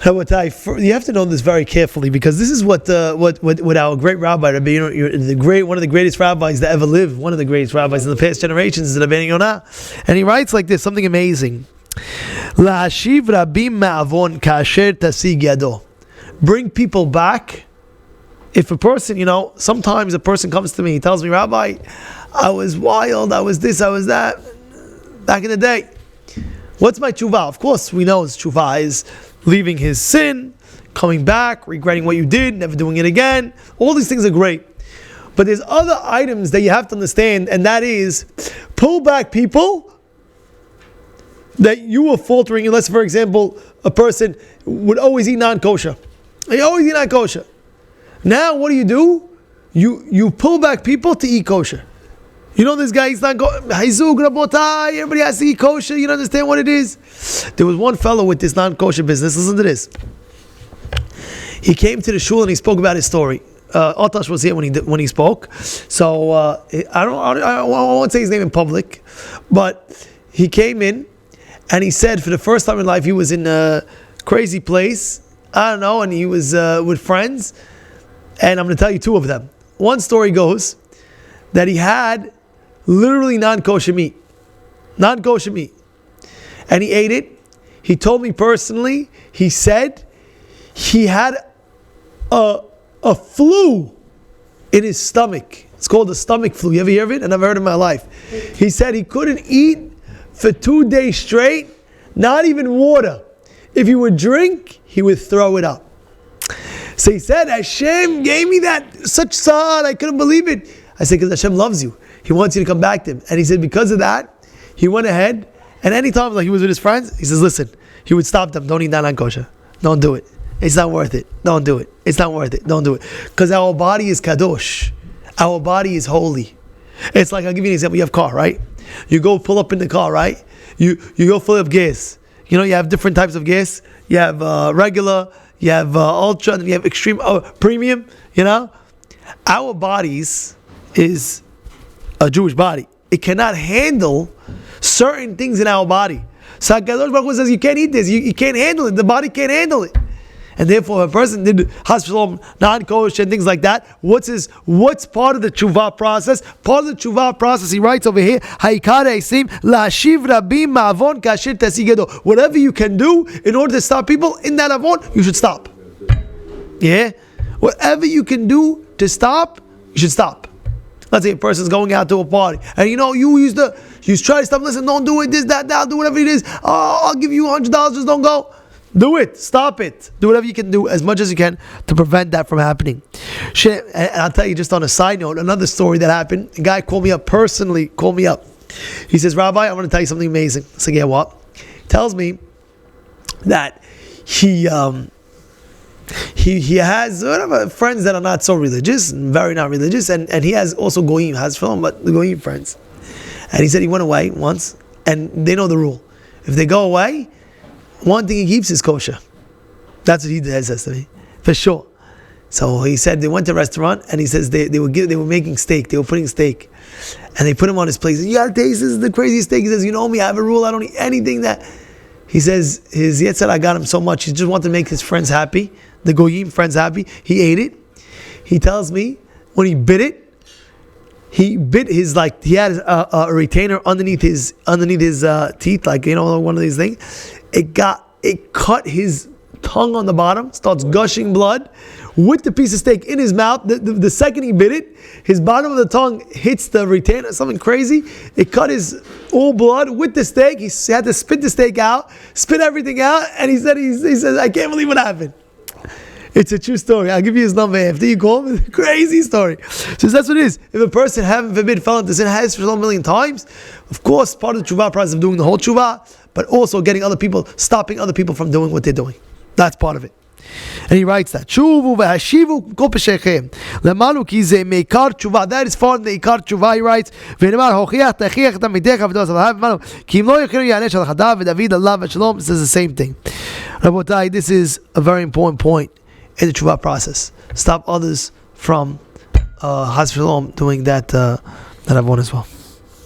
You have to know this very carefully, because this is what our great rabbi, one of the greatest rabbis that ever lived, one of the greatest rabbis in the past generations, is Rabbi Yonah, and he writes like this, something amazing. Lahashiv rabim ma'avon kasher tasig yado. Bring people back. If a person, sometimes a person comes to me, he tells me, Rabbi, I was wild, I was this, I was that, back in the day. What's my teshuvah? Of course, we know his teshuvah is leaving his sin, coming back, regretting what you did, never doing it again. All these things are great. But there's other items that you have to understand, and that is, pull back people that you were faltering, unless, for example, a person would always eat non-kosher. They always eat non-kosher. Now, what do? You pull back people to eat kosher. This guy, he's not going, everybody has to eat kosher, you don't understand what it is. There was one fellow with this non-kosher business, listen to this. He came to the shul and he spoke about his story. Atash was here when he spoke. So, I won't say his name in public, but he came in and he said for the first time in life he was in a crazy place, and he was with friends, and I'm going to tell you two of them. One story goes that he had literally non-kosher meat. Non-kosher meat. And he ate it. He told me personally, he said he had a flu in his stomach. It's called the stomach flu. You ever hear of it? I never heard it in my life. He said he couldn't eat for 2 days straight, not even water. If he would drink, he would throw it up. So he said, Hashem gave me such sa'ad, I couldn't believe it. I said, because Hashem loves you. He wants you to come back to him. And he said, because of that, he went ahead, and anytime he was with his friends, he says, listen, he would stop them, don't eat non-kosher. Don't do it. It's not worth it. Don't do it. It's not worth it. Don't do it. Because our body is kadosh. Our body is holy. It's like, I'll give you an example. You have a car, right? You go pull up in the car, right? You go fill up gas. You have different types of gas. You have regular, you have ultra, and you have extreme, premium, Our bodies is a Jewish body. It cannot handle certain things in our body. So HaKadosh Baruch Hu says, you can't eat this. You can't handle it. The body can't handle it. And therefore, if a person did hospital, non-kosher, and things like that, what's part of the teshuvah process? Part of the teshuvah process, he writes over here, whatever you can do in order to stop people in that avon, you should stop. Yeah? Whatever you can do to stop, you should stop. Let's say a person's going out to a party, and you try to stop, listen, don't do it, this, that, I'll do whatever it is, I'll give you $100, just don't go. Do it. Stop it. Do whatever you can do as much as you can to prevent that from happening. And I'll tell you just on a side note, another story that happened. A guy called me up. He says, Rabbi, I want to tell you something amazing. I said, yeah, what? He tells me that he has friends that are not so religious, very not religious, and he has also goyim, but the goyim friends. And he said he went away once, and they know the rule. If they go away, one thing he keeps is kosher. That's what he says to me, for sure. So he said they went to a restaurant, and he says they were making steak. They were putting steak, and they put him on his plate. He says, "You gotta taste, this is the craziest steak." He says, "You know me, I have a rule. I don't eat anything that." He says his Yetzer I got him so much. He just wanted to make his friends happy, the goyim friends happy. He ate it. He tells me when he bit it, he bit his he had a retainer underneath his teeth, one of these things. It cut his tongue on the bottom, starts gushing blood with the piece of steak in his mouth. The second he bit it, his bottom of the tongue hits the retainer, something crazy. It cut his all blood with the steak. He had to spit the steak out, spit everything out, and he says, I can't believe what happened. It's a true story. I'll give you his number after you call him. Crazy story. So that's what it is. If a person, heaven forbid, fell into sin, has for so million times, of course, part of the teshuvah process of doing the whole teshuvah, but also getting stopping other people from doing what they're doing. That's part of it. And he writes that. That is far in the ikar teshuvah, he writes. It says the same thing. Rabotai, this is a very important point in the teshuvah process. Stop others from doing that avon as well.